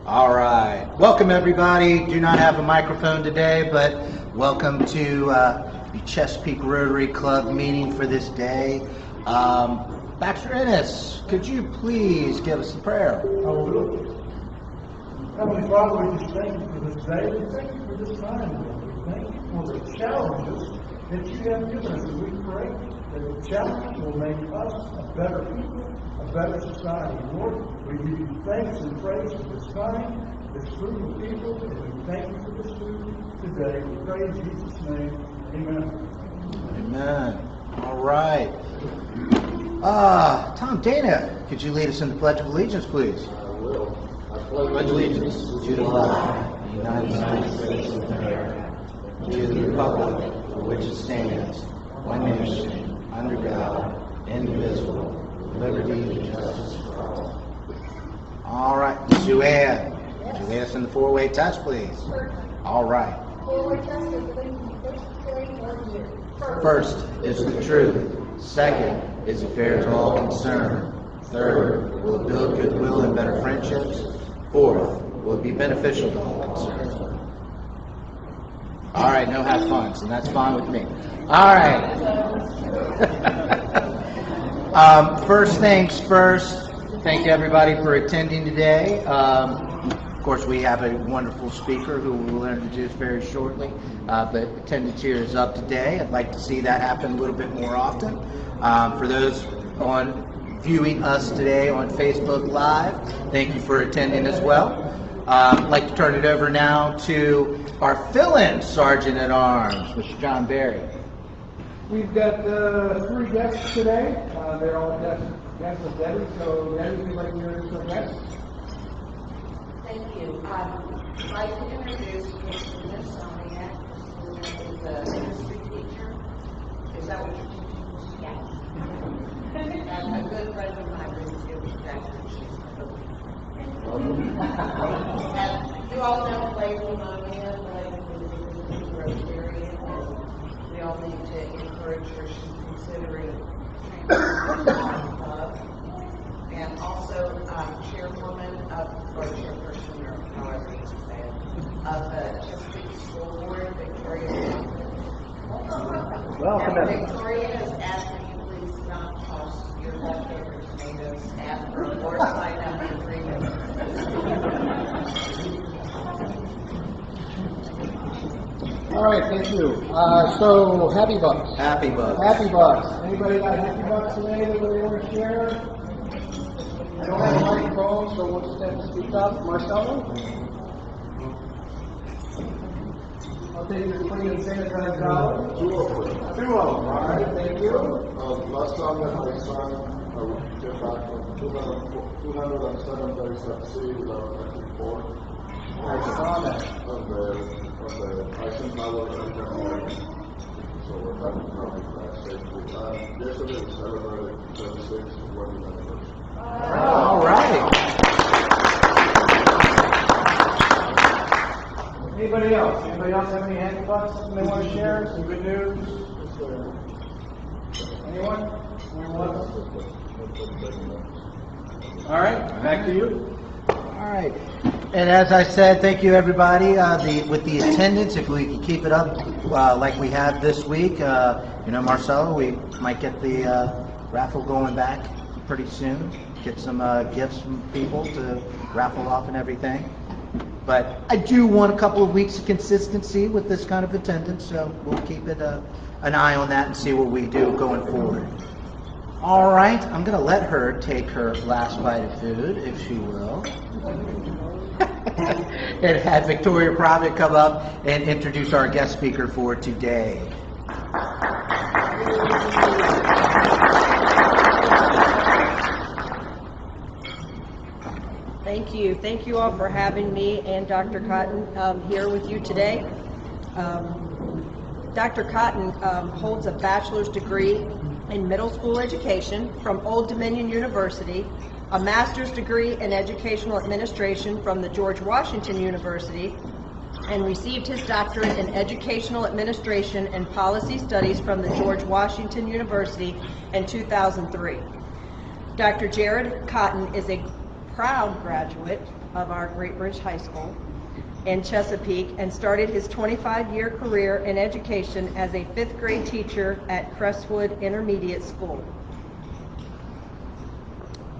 All right. Welcome, everybody. Do not have a microphone today, but welcome to the Chesapeake Rotary Club meeting for this day. Baxter Ennis, could you please give us a prayer? Heavenly Father, we just thank you for this day. We thank you for this time. We thank you for the challenges that you have given us. And we pray that the challenges will make us a better people, a better society. Lord, we give you thanks and praise for this time, this group of people, and we thank you for this food today. We pray in Jesus' name. Amen. Amen. All right. Tom Dana, could you lead us in the Pledge of Allegiance, please? I will. I Pledge allegiance to the flag of the United States of America, to the republic for which it stands, one nation, under God, indivisible, with liberty and justice for all. All right, Sue-Ann, could you lead us in the four-way test, please? All right. First is the truth. Second is it fair to all concerned. Third, will it build goodwill and better friendships? Fourth, will it be beneficial to all concerned? All right, no have fun, so that's fine with me. All right. First things first, thank you everybody for attending today. Of course, we have a wonderful speaker who we'll introduce very shortly, but attendance here is up today. I'd like to see that happen a little bit more often. For those viewing us today on Facebook Live, thank you for attending as well. I'd like to turn it over now to our fill-in Sergeant at Arms, Mr. John Berry. We've got 3 guests today. They're all guests of Debbie. So, Debbie, would you like to introduce our guests? Thank you. I'd like to introduce Mr. Smithsonian, who is a history teacher. Is that what you're teaching? Yes. And a good friend of mine brings you back to And you all know Lake Pneumonia, Lake is a Rotarian, and we all need to encourage her. She's considering training to our club. And also chairwoman or chairperson, or however you say it, of the Chesapeake School Board, Victoria. Welcome. And Victoria has asked that you please not toss your leftover tomatoes at her or sign up the agreement. All right, thank you. So, Happy Bucks. Happy Bucks. Happy Bucks. Anybody got Happy Bucks today that they want to share? I don't have a microphone, so we'll just have to speak up. Marcelo? I'll take your $20 and $75. 2 of them. 2 of them. All right, thank you. Last time that my son came back from 207 days at sea without getting bored. I saw that. On the Eisenhower American. So we're having trouble back safely. Yesterday we celebrated 36th wedding anniversary. All right. Anybody else? Anybody else have any Happy Bucks they want to share? Some good news? Anyone? All right, back to you. All right. And as I said, thank you everybody. With the attendance, if we can keep it up like we have this week, Marcelo, we might get the raffle going back pretty soon. Get some gifts from people to raffle off and everything. But I do want a couple of weeks of consistency with this kind of attendance, so we'll keep it an eye on that and see what we do going forward. All right, I'm going to let her take her last bite of food, if she will. And have Victoria Provitt come up and introduce our guest speaker for today. Thank you. Thank you all for having me and Dr. Cotton here with you today. Dr. Cotton holds a bachelor's degree in middle school education from Old Dominion University, a master's degree in educational administration from the George Washington University, and received his doctorate in educational administration and policy studies from the George Washington University in 2003. Dr. Jared Cotton is a proud graduate of our Great Bridge High School in Chesapeake and started his 25-year career in education as a 5th grade teacher at Crestwood Intermediate School.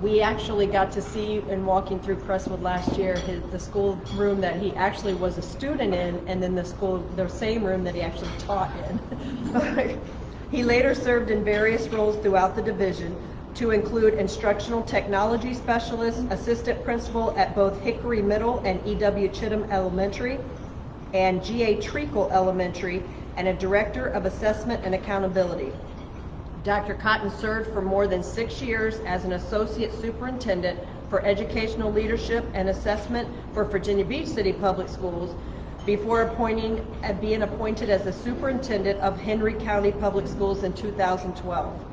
We actually got to see, in walking through Crestwood last year, the school room that he actually was a student in, and then the same room that he actually taught in. He later served in various roles throughout the division, to include instructional technology specialist, assistant principal at both Hickory Middle and E.W. Chittum Elementary, and G.A. Treacle Elementary, and a director of assessment and accountability. Dr. Cotton served for more than 6 years as an associate superintendent for educational leadership and assessment for Virginia Beach City Public Schools before being appointed as the superintendent of Henry County Public Schools in 2012.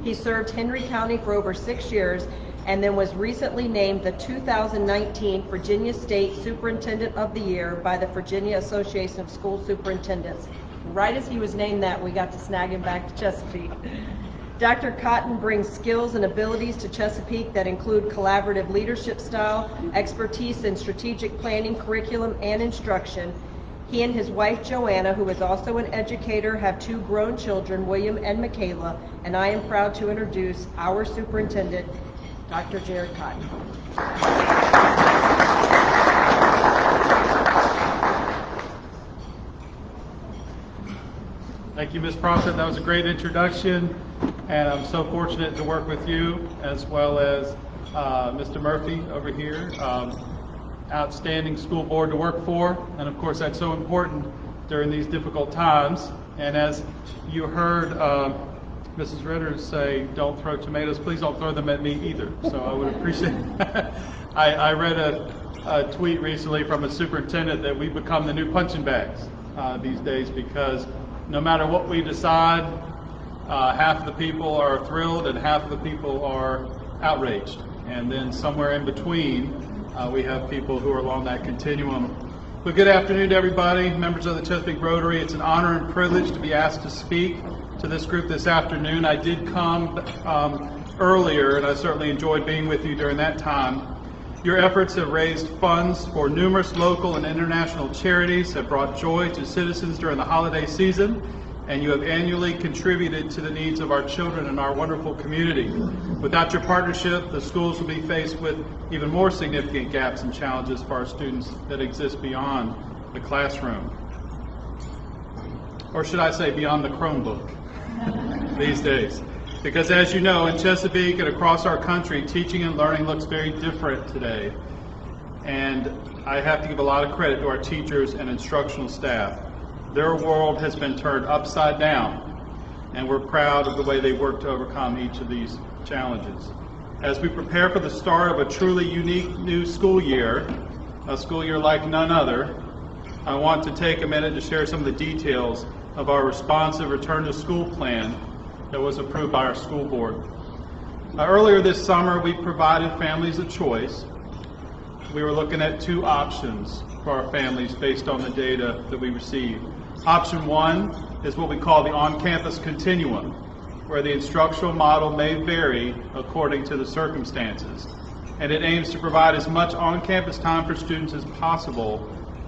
He served Henry County for over 6 years and then was recently named the 2019 Virginia State Superintendent of the Year by the Virginia Association of School Superintendents. Right as he was named that, we got to snag him back to Chesapeake. Dr. Cotton brings skills and abilities to Chesapeake that include collaborative leadership style, expertise in strategic planning, curriculum, and instruction. He and his wife, Joanna, who is also an educator, have 2 grown children, William and Michaela, and I am proud to introduce our superintendent, Dr. Jared Cotton. Thank you, Ms. Prophet. That was a great introduction, and I'm so fortunate to work with you as well as Mr. Murphy over here. Outstanding school board to work for, and of course that's so important during these difficult times. And as you heard Mrs. Ritter say, don't throw tomatoes, please don't throw them at me either. So I would appreciate I read a tweet recently from a superintendent that we become the new punching bags these days, because no matter what we decide, half of the people are thrilled and half of the people are outraged. And then somewhere in between, we have people who are along that continuum. But good afternoon to everybody, members of the Chesapeake Rotary. It's an honor and privilege to be asked to speak to this group this afternoon. I did come earlier, and I certainly enjoyed being with you during that time. Your efforts have raised funds for numerous local and international charities, have brought joy to citizens during the holiday season, and you have annually contributed to the needs of our children and our wonderful community. Without your partnership, the schools will be faced with even more significant gaps and challenges for our students that exist beyond the classroom. Or should I say beyond the Chromebook these days. Because as you know, in Chesapeake and across our country, teaching and learning looks very different today. And I have to give a lot of credit to our teachers and instructional staff. Their world has been turned upside down, and we're proud of the way they work to overcome each of these challenges. As we prepare for the start of a truly unique new school year, a school year like none other, I want to take a minute to share some of the details of our responsive return to school plan that was approved by our school board. Earlier this summer, we provided families a choice. We were looking at 2 options for our families based on the data that we received. Option 1 is what we call the on-campus continuum, where the instructional model may vary according to the circumstances, and it aims to provide as much on-campus time for students as possible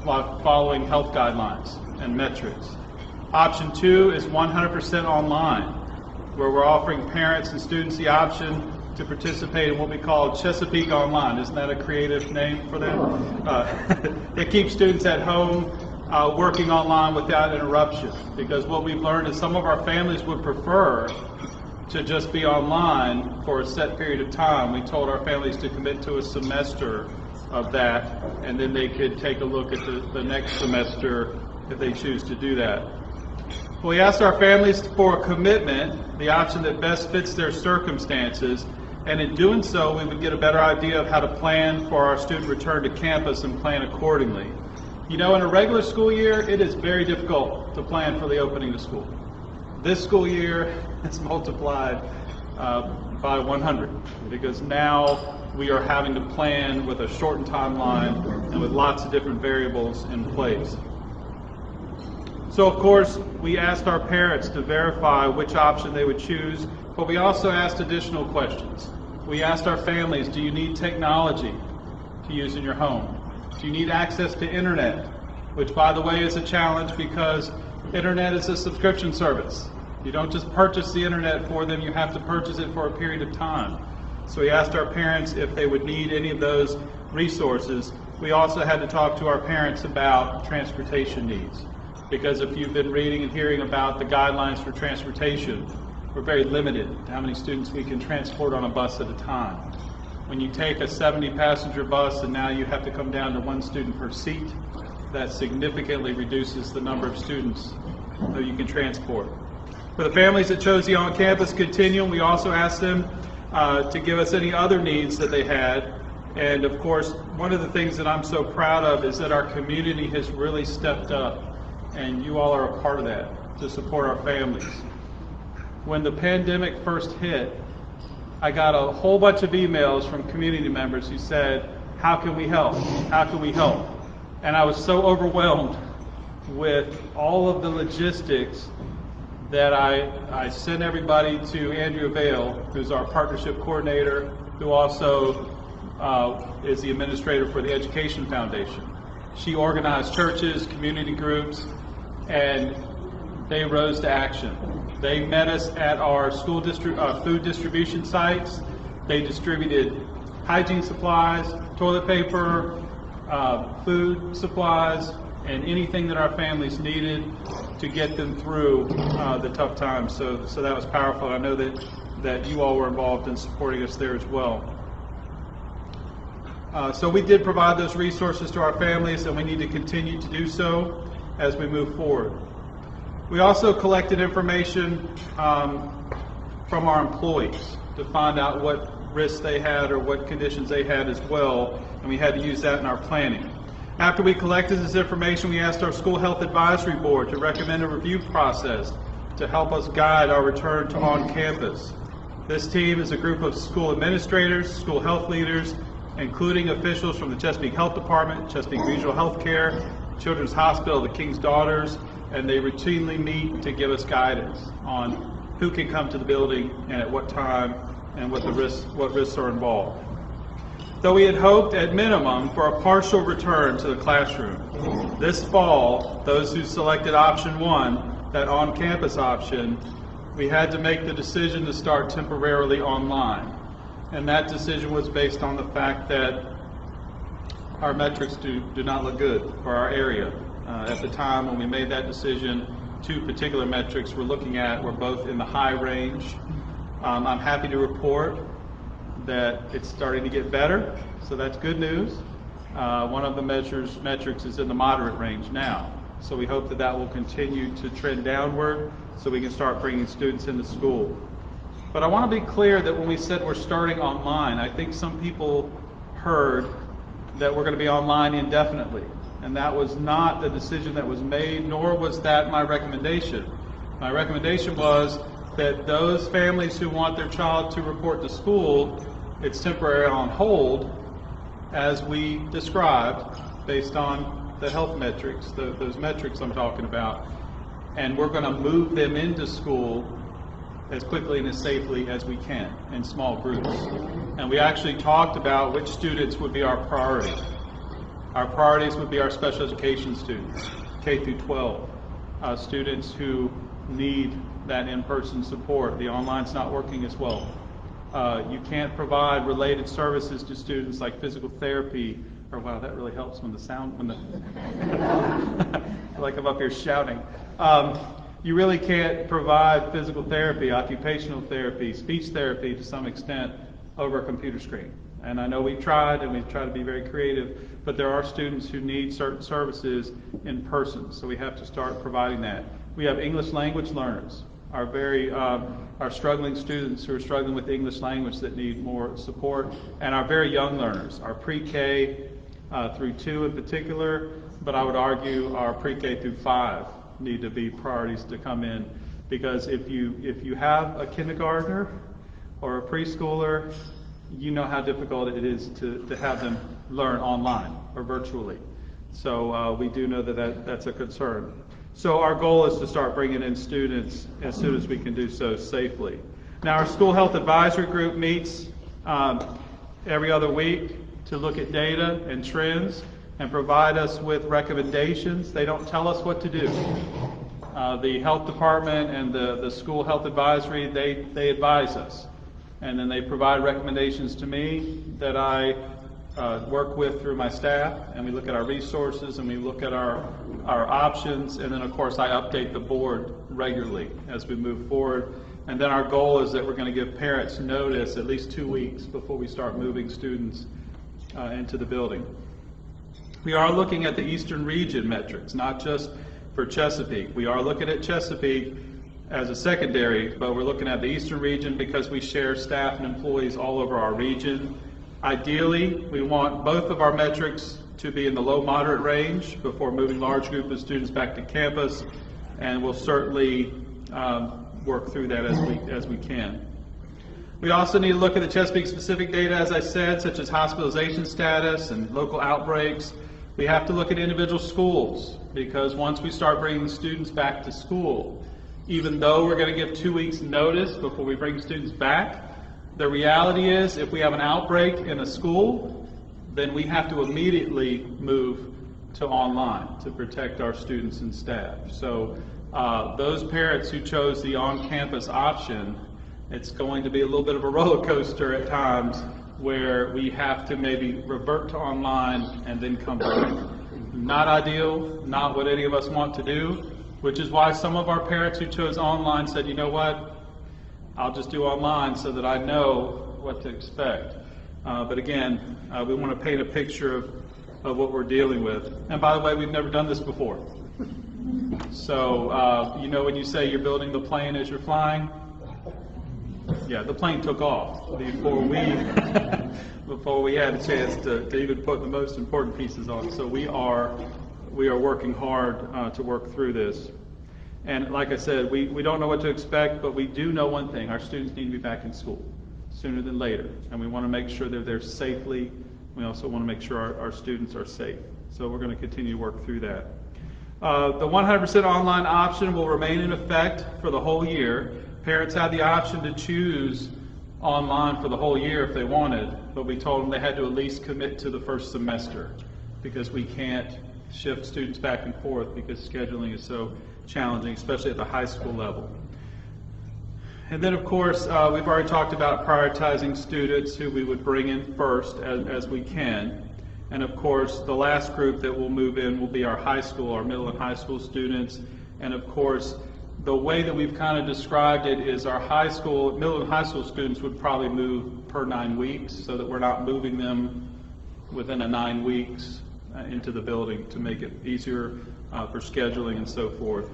while following health guidelines and metrics. Option 2 is 100% online, where we're offering parents and students the option to participate in what we call Chesapeake Online. Isn't that a creative name for that? It keeps students at home working online without interruption, because what we've learned is some of our families would prefer to just be online for a set period of time. We told our families to commit to a semester of that, and then they could take a look at the next semester if they choose to do that. We asked our families for a commitment, the option that best fits their circumstances, and in doing so, we would get a better idea of how to plan for our student return to campus and plan accordingly. You know, in a regular school year, it is very difficult to plan for the opening of school. This school year is multiplied by 100, because now we are having to plan with a shortened timeline and with lots of different variables in place. So of course, we asked our parents to verify which option they would choose, but we also asked additional questions. We asked our families, do you need technology? to use in your home? Do you need access to internet? Which, by the way, is a challenge because internet is a subscription service. You don't just purchase the internet for them, you have to purchase it for a period of time. So we asked our parents if they would need any of those resources. We also had to talk to our parents about transportation needs, because if you've been reading and hearing about the guidelines for transportation, we're very limited to how many students we can transport on a bus at a time. When you take a 70-passenger bus and now you have to come down to 1 student per seat, that significantly reduces the number of students that you can transport. For the families that chose the on-campus continuum, we also asked them to give us any other needs that they had. And of course, one of the things that I'm so proud of is that our community has really stepped up, and you all are a part of that, to support our families. When the pandemic first hit, I got a whole bunch of emails from community members who said, how can we help? How can we help? And I was so overwhelmed with all of the logistics that I sent everybody to Andrea Vale, who's our partnership coordinator, who also is the administrator for the Education Foundation. She organized churches, community groups, and they rose to action. They met us at our school food distribution sites. They distributed hygiene supplies, toilet paper, food supplies, and anything that our families needed to get them through the tough times. So that was powerful. I know that you all were involved in supporting us there as well. So we did provide those resources to our families, and we need to continue to do so as we move forward. We also collected information from our employees to find out what risks they had or what conditions they had as well, and we had to use that in our planning. After we collected this information, we asked our School Health Advisory Board to recommend a review process to help us guide our return to on-campus. This team is a group of school administrators, school health leaders, including officials from the Chesapeake Health Department, Chesapeake Regional Health Care, Children's Hospital, the King's Daughters, and they routinely meet to give us guidance on who can come to the building and at what time and what risks are involved. Though we had hoped at minimum for a partial return to the classroom, this fall, those who selected option 1, that on-campus option, we had to make the decision to start temporarily online. And that decision was based on the fact that our metrics do not look good for our area. At the time when we made that decision, 2 particular metrics we're looking at were both in the high range. I'm happy to report that it's starting to get better, so that's good news. One of the metrics is in the moderate range now, so we hope that will continue to trend downward so we can start bringing students into school. But I want to be clear that when we said we're starting online, I think some people heard that we're going to be online indefinitely, and that was not the decision that was made, nor was that my recommendation. My recommendation was that those families who want their child to report to school, it's temporarily on hold, as we described, based on the health metrics, those metrics I'm talking about, and we're going to move them into school as quickly and as safely as we can in small groups. And we actually talked about which students would be our priority. Our priorities would be our special education students, K through 12, students who need that in-person support. The online's not working as well. You can't provide related services to students like physical therapy, or wow, that really helps when the sound, like I'm up here shouting. You really can't provide physical therapy, occupational therapy, speech therapy to some extent over a computer screen. And I know we've tried, and we've tried to be very creative, but there are students who need certain services in person, so we have to start providing that. We have English language learners, our struggling students who are struggling with the English language that need more support, and our very young learners, our pre-K through 2 in particular, but I would argue our pre-K through 5 need to be priorities to come in, because if you have a kindergartner or a preschooler, you know how difficult it is to have them learn online or virtually. So we do know that's a concern. So our goal is to start bringing in students as soon as we can do so safely. Now our School Health Advisory Group meets every other week. to look at data and trends and provide us with recommendations. They don't tell us what to do. The health department and the school health advisory, they advise us. And then they provide recommendations to me that I work with through my staff, and we look at our resources and we look at our options, and then of course I update the board regularly as we move forward. And then our goal is that we're going to give parents notice at least 2 weeks before we start moving students into the building. We are looking at the Eastern Region metrics, not just for Chesapeake. We are looking at Chesapeake as a secondary, but we're looking at the Eastern Region because we share staff and employees all over our region. Ideally, we want both of our metrics to be in the low moderate range before moving large group of students back to campus, and we'll certainly work through that as we can. We also need to look at the Chesapeake specific data, as I said, such as hospitalization status and local outbreaks. We have to look at individual schools, because once we start bringing students back to school, even though we're going to give 2 weeks notice before we bring students back, the reality is if we have an outbreak in a school, then we have to immediately move to online to protect our students and staff. So those parents who chose the on-campus option, it's going to be a little bit of a roller coaster at times where we have to maybe revert to online and then come back. Not ideal, not what any of us want to do, which is why some of our parents who chose online said, you know what, I'll just do online so that I know what to expect. But again, we want to paint a picture of what we're dealing with. And by the way, we've never done this before. So, you know when you say you're building the plane as you're flying? Yeah, the plane took off before we had a chance to even put the most important pieces on. So we are working hard to work through this. And like I said, we don't know what to expect, but we do know one thing: our students need to be back in school sooner than later, and we want to make sure they're there safely. We also want to make sure our students are safe. So we're going to continue to work through that. The 100% online option will remain in effect for the whole year. Parents had the option to choose online for the whole year if they wanted, but we told them they had to at least commit to the first semester, because we can't shift students back and forth because scheduling is so challenging, especially at the high school level. And then of course, we've already talked about prioritizing students who we would bring in first as we can. And of course, the last group that will move in will be our high school, our middle and high school students. And of course, the way that we've kind of described it is our middle and high school students would probably move per 9 weeks, so that we're not moving them within a 9 weeks into the building to make it easier for scheduling and so forth.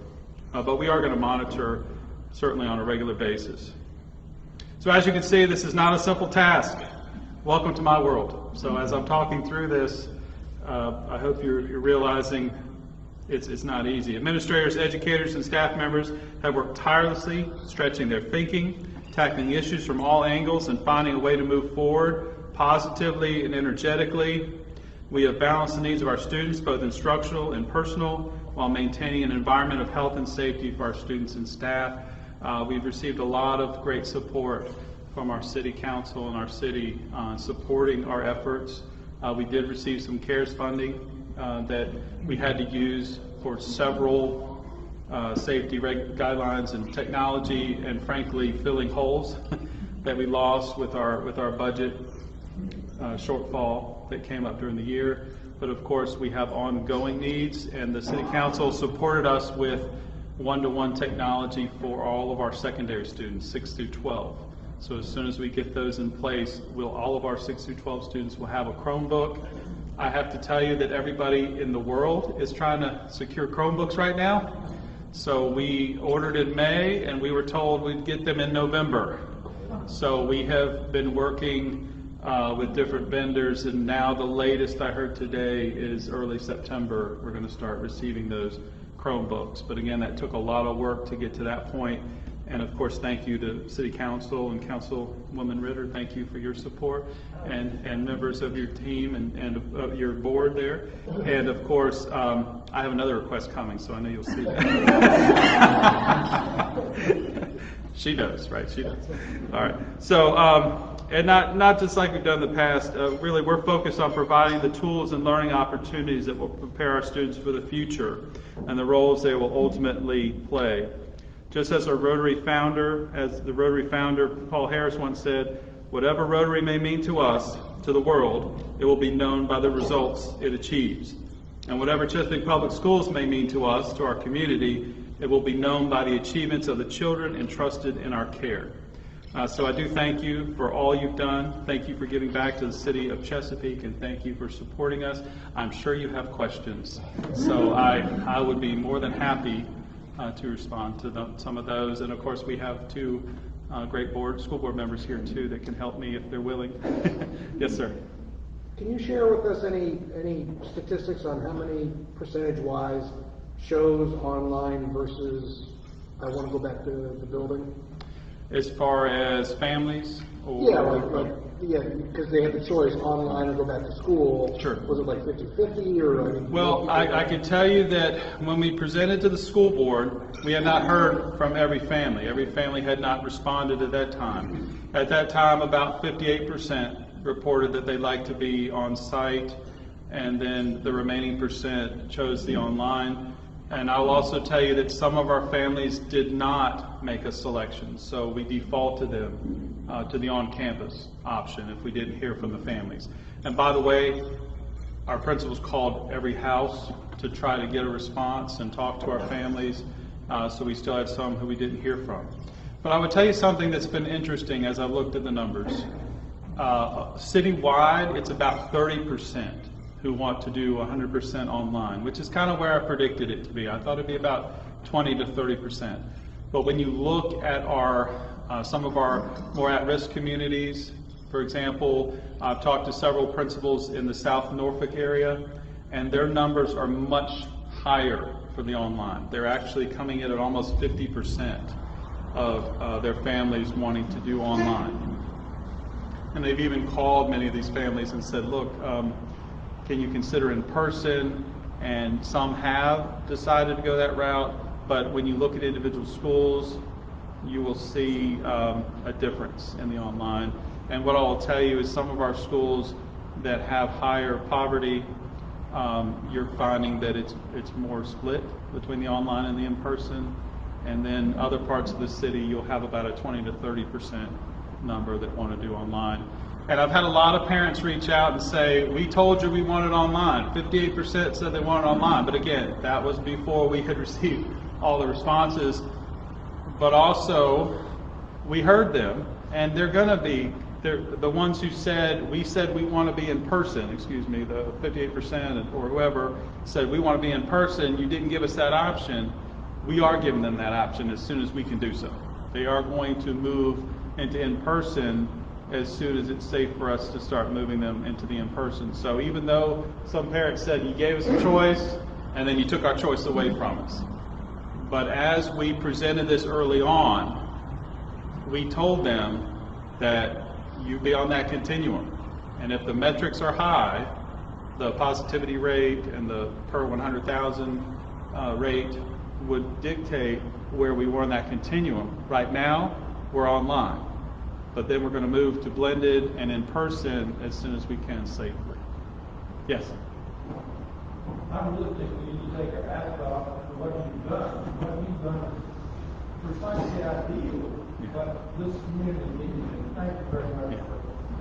But we are going to monitor certainly on a regular basis. So as you can see, this is not a simple task. Welcome to my world. So as I'm talking through this, I hope you're realizing it's not easy. Administrators, educators, and staff members have worked tirelessly, stretching their thinking, tackling issues from all angles, and finding a way to move forward positively and energetically. We have balanced the needs of our students, both instructional and personal, while maintaining an environment of health and safety for our students and staff. We've received a lot of great support from our city council and our city supporting our efforts. We did receive some CARES funding that we had to use for several safety guidelines and technology, and frankly filling holes that we lost with our budget shortfall that came up during the year. But of course we have ongoing needs, and the city council supported us with one-to-one technology for all of our secondary students, 6 through 12. So as soon as we get those in place, all of our 6 through 12 students will have a Chromebook. I have to tell you that everybody in the world is trying to secure Chromebooks right now. So we ordered in May, and we were told we'd get them in November. So we have been working with different vendors, and now the latest I heard today is early September we're going to start receiving those Chromebooks. But again, that took a lot of work to get to that point. And of course, thank you to City Council and Councilwoman Ritter. Thank you for your support, and members of your team and of your board there. And of course, I have another request coming, so I know you'll see that. She does, right? She does. All right. So, and not just like we've done in the past, really we're focused on providing the tools and learning opportunities that will prepare our students for the future and the roles they will ultimately play. Just as the Rotary founder Paul Harris once said, whatever Rotary may mean to us, to the world, it will be known by the results it achieves. And whatever Chesapeake Public Schools may mean to us, to our community, it will be known by the achievements of the children entrusted in our care. So I do thank you for all you've done. Thank you for giving back to the city of Chesapeake, and thank you for supporting us. I'm sure you have questions, so I would be more than happy to respond to some of those. And of course, we have two great school board members here too that can help me if they're willing. Yes, sir. Can you share with us any statistics on how many percentage-wise shows online versus I want to go back to the building? As far as families? Or, Yeah, because they had the choice, online or go back to school. Sure. Was it like 50-50 or? I mean, well, I can tell you that when we presented to the school board, we had not heard from every family. Every family had not responded at that time. At that time, about 58% reported that they'd like to be on site, and then the remaining percent chose the online. And I'll also tell you that some of our families did not make a selection, so we defaulted them to the on-campus option if we didn't hear from the families. And by the way, our principals called every house to try to get a response and talk to our families, so we still had some who we didn't hear from. But I would tell you something that's been interesting as I've looked at the numbers. Citywide, it's about 30% who want to do 100% online, which is kind of where I predicted it to be. I thought it'd be about 20 to 30%. But when you look at some of our more at-risk communities, for example, I've talked to several principals in the South Norfolk area, and their numbers are much higher for the online. They're actually coming in at almost 50% of their families wanting to do online. And they've even called many of these families and said, look, can you consider in person? And some have decided to go that route, but when you look at individual schools, you will see a difference in the online. And what I'll tell you is some of our schools that have higher poverty, you're finding that it's more split between the online and the in-person. And then other parts of the city, you'll have about a 20 to 30% number that want to do online. And I've had a lot of parents reach out and say, we told you we wanted online. 58% said they wanted online. But again, that was before we had received all the responses. But also, we heard them, and they're going to be, the ones who said, we said we want to be in person, the 58% or whoever said we want to be in person, you didn't give us that option. We are giving them that option as soon as we can do so. They are going to move into in-person as soon as it's safe for us to start moving them into the in-person. So even though some parents said you gave us a choice and then you took our choice away from us. But as we presented this early on, we told them that you be on that continuum. And if the metrics are high, the positivity rate and the per 100,000 rate would dictate where we were in that continuum. Right now, we're online. But then we're going to move to blended and in person as soon as we can safely. Yes? I'm listening to you take your hat off for what you've done. What you've done is precisely ideal, but this community needs it. Thank you very much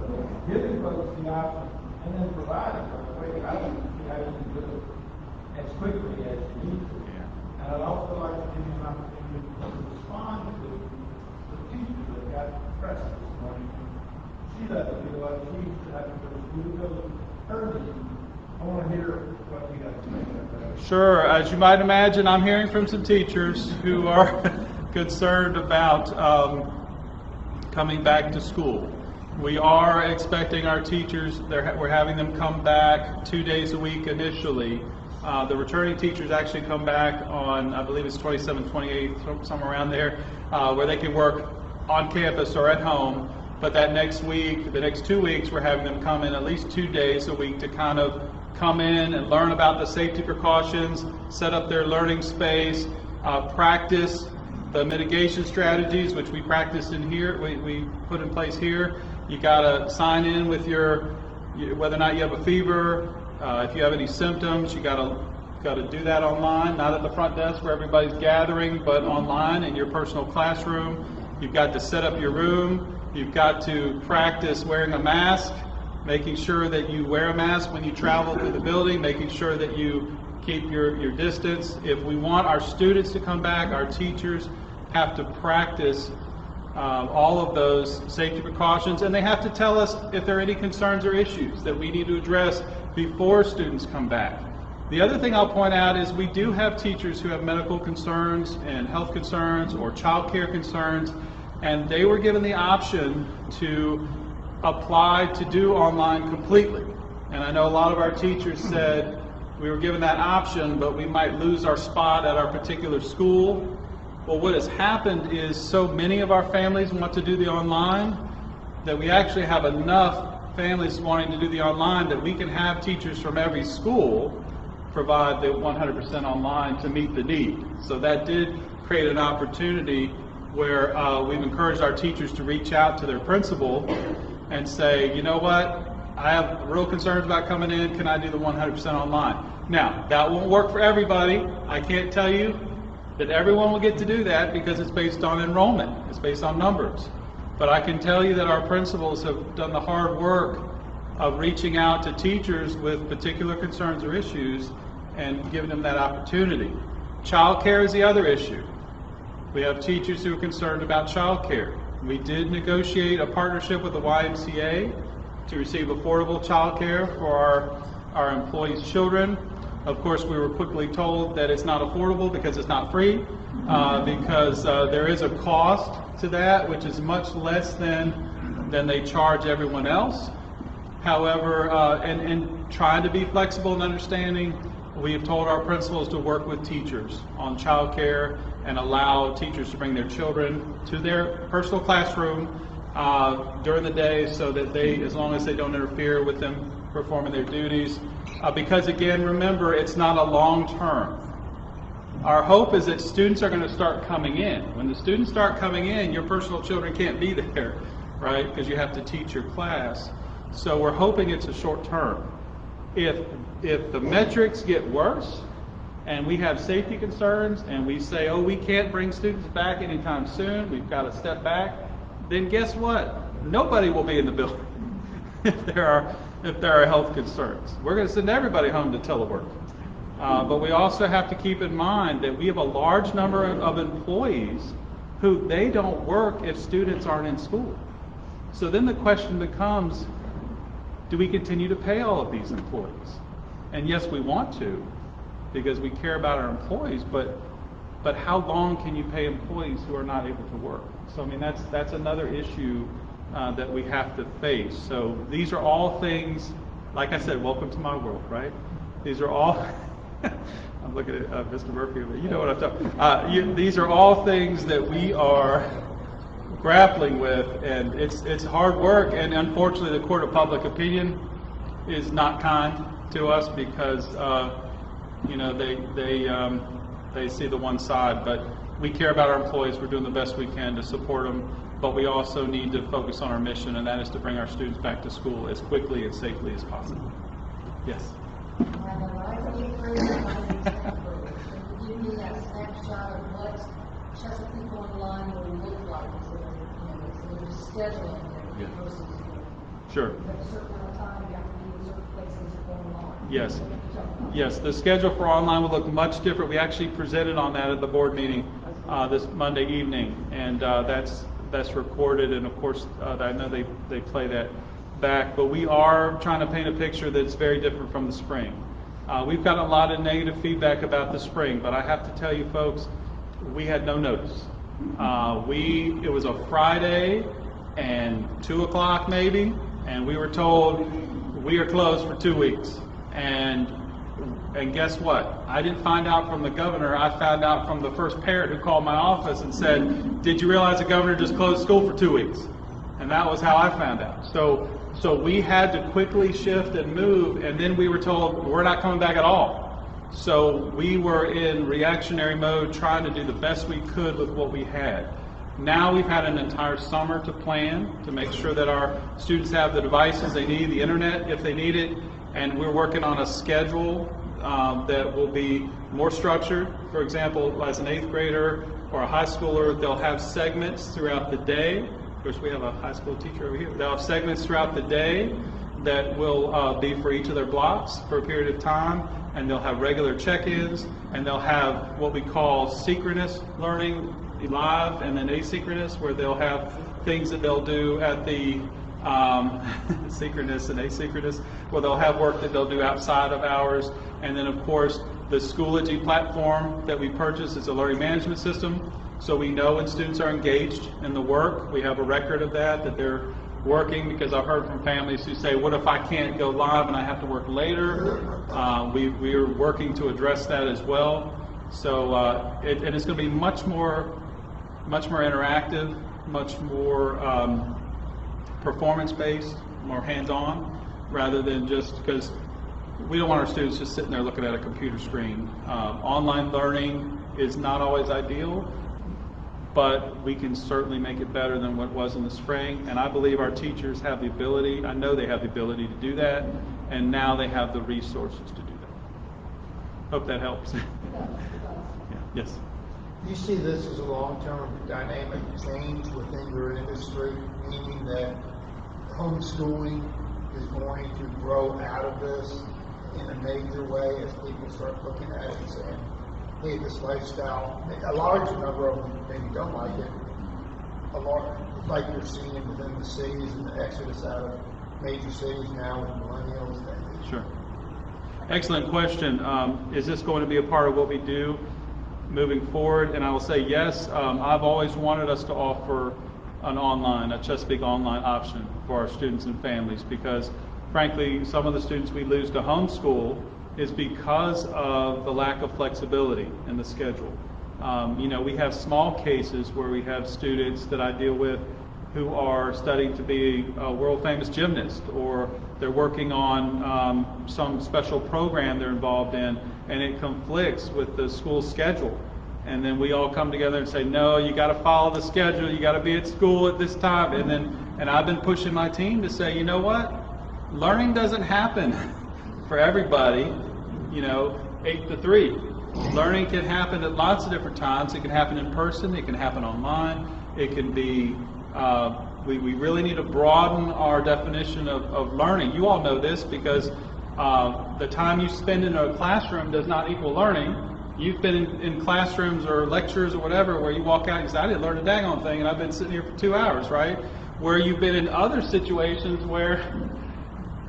for giving folks the option and then providing them the way I don't see how you can do it as quickly as you need to. And I'd also like to give you an opportunity to respond to the teachers that got press this morning. She doesn't feel like she's having to do her meeting. I want to hear what you got to say about that. Sure. As you might imagine, I'm hearing from some teachers who are concerned about coming back to school. We are expecting our teachers, we're having them come back 2 days a week initially. The returning teachers actually come back on, I believe it's 27th, 28th, somewhere around there, where they can work on campus or at home. But that next week, the next 2 weeks, we're having them come in at least 2 days a week to kind of come in and learn about the safety precautions, set up their learning space, practice the mitigation strategies, which we practiced in here, we put in place here. You gotta sign in with whether or not you have a fever, if you have any symptoms, you gotta do that online, not at the front desk where everybody's gathering, but online in your personal classroom. You've got to set up your room. You've got to practice wearing a mask, making sure that you wear a mask when you travel through the building, making sure that you keep your distance. If we want our students to come back, our teachers have to practice all of those safety precautions, and they have to tell us if there are any concerns or issues that we need to address before students come back. The other thing I'll point out is we do have teachers who have medical concerns and health concerns or child care concerns, and they were given the option to apply to do online completely. And I know a lot of our teachers said we were given that option, but we might lose our spot at our particular school. Well, what has happened is so many of our families want to do the online that we actually have enough families wanting to do the online that we can have teachers from every school provide the 100% online to meet the need. So that did create an opportunity where we've encouraged our teachers to reach out to their principal and say, you know what, I have real concerns about coming in, can I do the 100% online? Now, that won't work for everybody. I can't tell you that everyone will get to do that because it's based on enrollment, it's based on numbers. But I can tell you that our principals have done the hard work of reaching out to teachers with particular concerns or issues and giving them that opportunity. Child care is the other issue. We have teachers who are concerned about child care. We did negotiate a partnership with the YMCA to receive affordable child care for our employees' children. Of course, we were quickly told that it's not affordable because it's not free, because there is a cost to that, which is much less than they charge everyone else. However, and trying to be flexible and understanding, we have told our principals to work with teachers on child care and allow teachers to bring their children to their personal classroom during the day so that they, as long as they don't interfere with them performing their duties. Because again, remember, it's not a long term. Our hope is that students are going to start coming in. When the students start coming in, your personal children can't be there, right? Because you have to teach your class. So we're hoping it's a short term. If the metrics get worse and we have safety concerns and we say, oh, we can't bring students back anytime soon, we've got to step back, then guess what? Nobody will be in the building if there are health concerns. We're going to send everybody home to telework. But we also have to keep in mind that we have a large number of employees who they don't work if students aren't in school. So then the question becomes, do we continue to pay all of these employees? And yes, we want to, because we care about our employees, but how long can you pay employees who are not able to work? So I mean, that's another issue that we have to face. So these are all things, like I said, welcome to my world, right? These are all, I'm looking at Mr. Murphy, you know what I'm talking about. These are all things that we are grappling with, and it's hard work, and unfortunately the court of public opinion is not kind to us because you know, they see the one side, but we care about our employees. We're doing the best we can to support them, but we also need to focus on our mission, and that is to bring our students back to school as quickly and safely as possible. Yes. Give me that snapshot of what Chesapeake Online will look like. Is there scheduling there versus Sure. a certain amount of time you have to be in certain places going on? Yes. Yes, the schedule for online will look much different. We actually presented on that at the board meeting this Monday evening, and that's recorded, and of course I know they play that back, but we are trying to paint a picture that's very different from the spring. We've gotten a lot of negative feedback about the spring, but I have to tell you folks, we had no notice. It was a Friday and 2 o'clock maybe, and we were told we are closed for 2 weeks. And guess what? I didn't find out from the governor. I found out from the first parent who called my office and said, did you realize the governor just closed school for 2 weeks? And that was how I found out. So we had to quickly shift and move, and then we were told we're not coming back at all. So we were in reactionary mode, trying to do the best we could with what we had. Now we've had an entire summer to plan, to make sure that our students have the devices they need, the internet if they need it, and we're working on a schedule that will be more structured. For example, as an 8th grader or a high schooler, they'll have segments throughout the day. Of course, we have a high school teacher over here. They'll have segments throughout the day that will be for each of their blocks for a period of time, and they'll have regular check-ins, and they'll have what we call synchronous learning, live, and then asynchronous, where they'll have things that they'll do at the synchronous and asynchronous, where they'll have work that they'll do outside of hours. And then, of course, the Schoology platform that we purchased is a learning management system, so we know when students are engaged in the work. We have a record of that they're working, because I've heard from families who say, what if I can't go live and I have to work later? We are working to address that as well. So and it's going to be much more interactive, much more performance-based, more hands-on, rather than just, because we don't want our students just sitting there looking at a computer screen. Online learning is not always ideal, but we can certainly make it better than what it was in the spring. And I believe our teachers have the ability, I know they have the ability to do that, and now they have the resources to do that. Hope that helps. Yeah. Yes. Do you see this as a long-term dynamic change within your industry, meaning that homeschooling is going to grow out of this in a major way as people start looking at it and saying, hey, this lifestyle, a large number of them maybe don't like it, a lot like you're seeing within the cities and the exodus out of major cities now with millennials? Sure. Excellent question. Is this going to be a part of what we do moving forward? And I will say yes. I've always wanted us to offer a Chesapeake online option for our students and families, because frankly, some of the students we lose to homeschool is because of the lack of flexibility in the schedule. We have small cases where we have students that I deal with who are studying to be a world famous gymnast, or they're working on some special program they're involved in, and it conflicts with the school schedule. And then we all come together and say, no, you got to follow the schedule, you got to be at school at this time. And I've been pushing my team to say, you know what? Learning doesn't happen for everybody, 8 to 3. Learning can happen at lots of different times. It can happen in person, it can happen online, it can be, we really need to broaden our definition of learning. You all know this, because the time you spend in a classroom does not equal learning. You've been in classrooms or lectures or whatever where you walk out and say, I didn't learn a daggone thing, and I've been sitting here for 2 hours, right? Where you've been in other situations where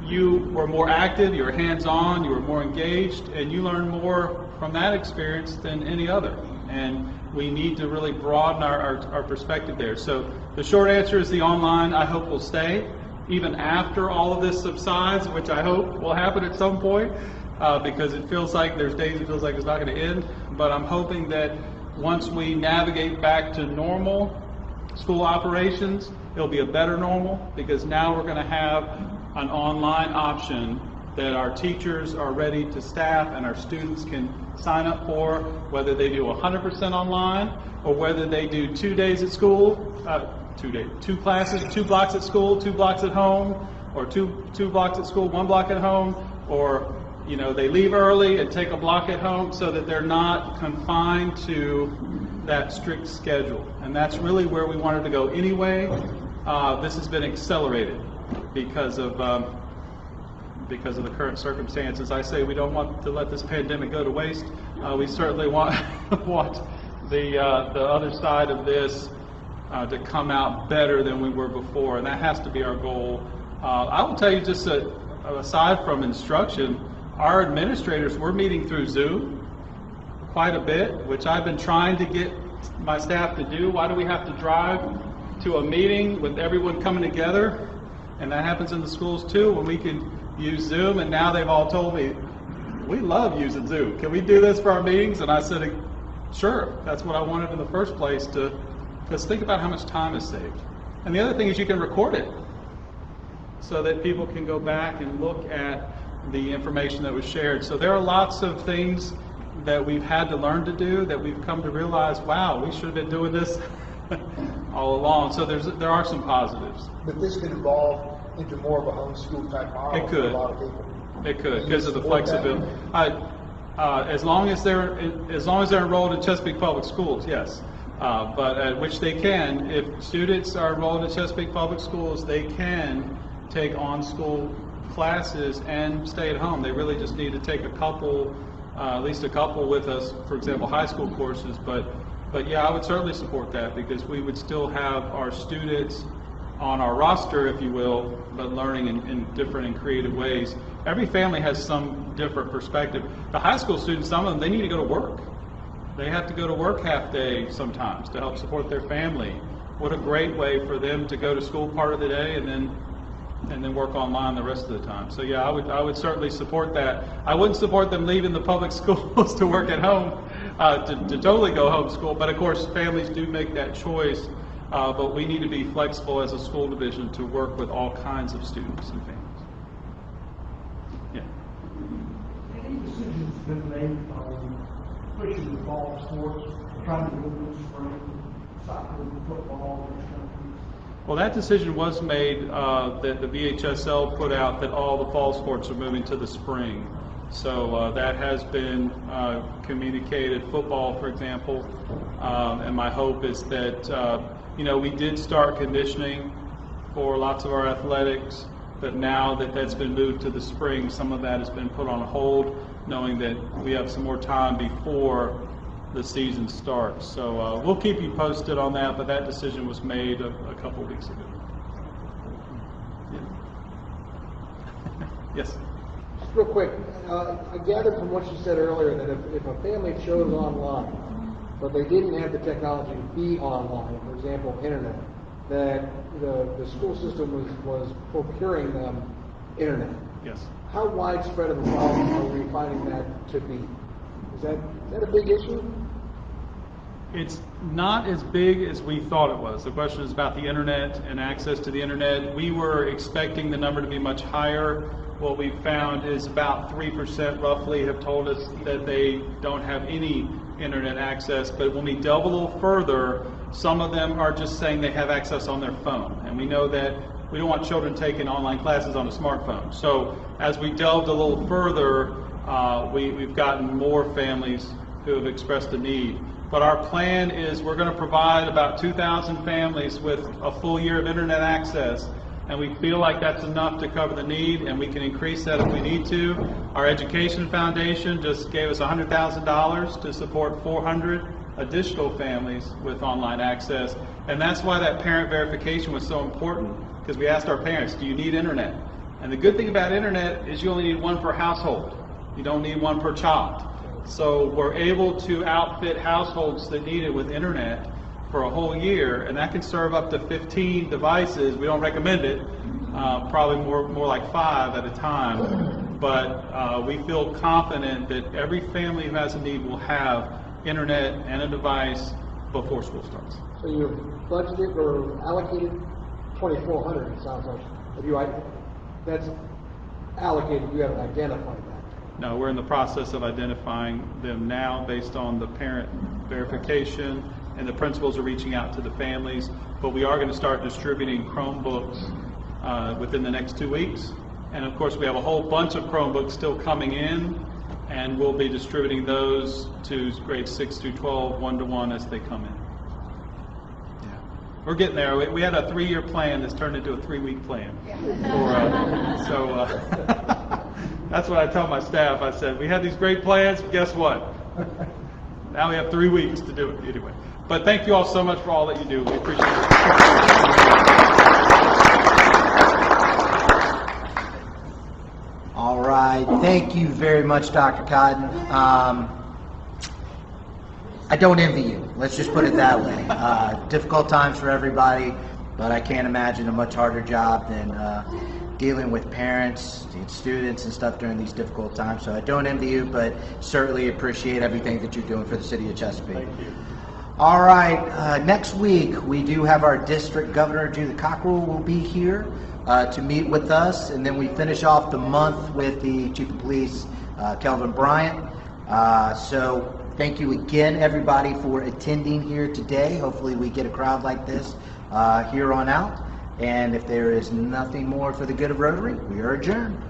you were more active, you were hands-on, you were more engaged, and you learned more from that experience than any other. And we need to really broaden our perspective there. So the short answer is the online, I hope, will stay, even after all of this subsides, which I hope will happen at some point, because it feels like there's days it feels like it's not going to end. But I'm hoping that once we navigate back to normal school operations, it'll be a better normal, because now we're going to have an online option that our teachers are ready to staff and our students can sign up for, whether they do 100% online or whether they do 2 days at school, 2 classes, 2 blocks at school, 2 blocks at home, or two blocks at school, 1 block at home, or they leave early and take a block at home, so that they're not confined to that strict schedule. And that's really where we wanted to go anyway. This has been accelerated because of the current circumstances. I say we don't want to let this pandemic go to waste. We certainly want the other side of this to come out better than we were before, and that has to be our goal. I will tell you, just aside from instruction, our administrators, we're meeting through Zoom quite a bit, which I've been trying to get my staff to do. Why do we have to drive to a meeting with everyone coming together? And that happens in the schools too, when we can use Zoom. And now they've all told me, we love using Zoom. Can we do this for our meetings? And I said, sure. That's what I wanted in the first place, because think about how much time is saved. And the other thing is you can record it so that people can go back and look at the information that was shared. So there are lots of things that we've had to learn to do, that we've come to realize, wow, we should have been doing this all along. So there are some positives. But this could evolve into more of a homeschool type model It for could. a lot of people. It could, You because of the support that? flexibility. As long as they're enrolled in Chesapeake Public Schools, yes. But which they can. If students are enrolled in Chesapeake Public Schools, they can take on-school classes and stay at home. They really just need to take a couple, at least a couple with us, for example, high school courses. But yeah, I would certainly support that, because we would still have our students on our roster, if you will, but learning in different and creative ways. Every family has some different perspective. The high school students, some of them, they need to go to work. They have to go to work half day sometimes to help support their family. What a great way for them to go to school part of the day and then work online the rest of the time. So yeah, I would certainly support that. I wouldn't support them leaving the public schools to work at home, to totally go homeschool. But of course, families do make that choice. But we need to be flexible as a school division to work with all kinds of students and families. Yeah. Any decisions been made on pushing the fall sports, trying to move the spring, soccer, football, those kind of things? Well, that decision was made, that the VHSL put out, that all the fall sports are moving to the spring. So that has been communicated. Football, for example, and my hope is that we did start conditioning for lots of our athletics, but now that that's been moved to the spring, some of that has been put on hold, knowing that we have some more time before the season starts. So we'll keep you posted on that, but that decision was made a couple weeks ago. Yeah. Yes? Just real quick, I gathered from what you said earlier that if a family chose online, but they didn't have the technology to be online, for example, internet, that the school system was procuring them internet. Yes. How widespread of a problem are we finding that to be? Is that a big issue? It's not as big as we thought it was. The question is about the internet and access to the internet. We were expecting the number to be much higher. What we found is about 3% roughly have told us that they don't have any internet access, but when we delve a little further, some of them are just saying they have access on their phone. And we know that we don't want children taking online classes on a smartphone. So as we delved a little further, we've gotten more families who have expressed a need. But our plan is we're going to provide about 2,000 families with a full year of internet access, and we feel like that's enough to cover the need, and we can increase that if we need to. Our Education Foundation just gave us $100,000 to support 400 additional families with online access, and that's why that parent verification was so important, because we asked our parents, do you need internet? And the good thing about internet is you only need one per household. You don't need one per child. So we're able to outfit households that need it with internet for a whole year, and that can serve up to 15 devices. We don't recommend it, probably more like 5 at a time, but we feel confident that every family who has a need will have internet and a device before school starts. So you've budgeted or allocated 2,400, it sounds like. That's allocated, you haven't identified that. No, we're in the process of identifying them now based on the parent verification, and the principals are reaching out to the families, but we are going to start distributing Chromebooks within the next 2 weeks. And of course, we have a whole bunch of Chromebooks still coming in, and we'll be distributing those to grades 6 through 12, one-to-one as they come in. Yeah. We're getting there. We had a 3-year plan that's turned into a 3-week plan. That's what I tell my staff. I said, we had these great plans, but guess what? Now we have 3 weeks to do it anyway. But thank you all so much for all that you do. We appreciate it. All right. Thank you very much, Dr. Cotton. I don't envy you. Let's just put it that way. Difficult times for everybody, but I can't imagine a much harder job than dealing with parents and students and stuff during these difficult times. So I don't envy you, but certainly appreciate everything that you're doing for the city of Chesapeake. Thank you. All right, next week we do have our district governor, Julie Cockrell, will be here. to meet with us, and then we finish off the month with the Chief of Police, Kelvin Bryant. So thank you again, everybody, for attending here today. Hopefully we get a crowd like this here on out. And if there is nothing more for the good of Rotary, we are adjourned.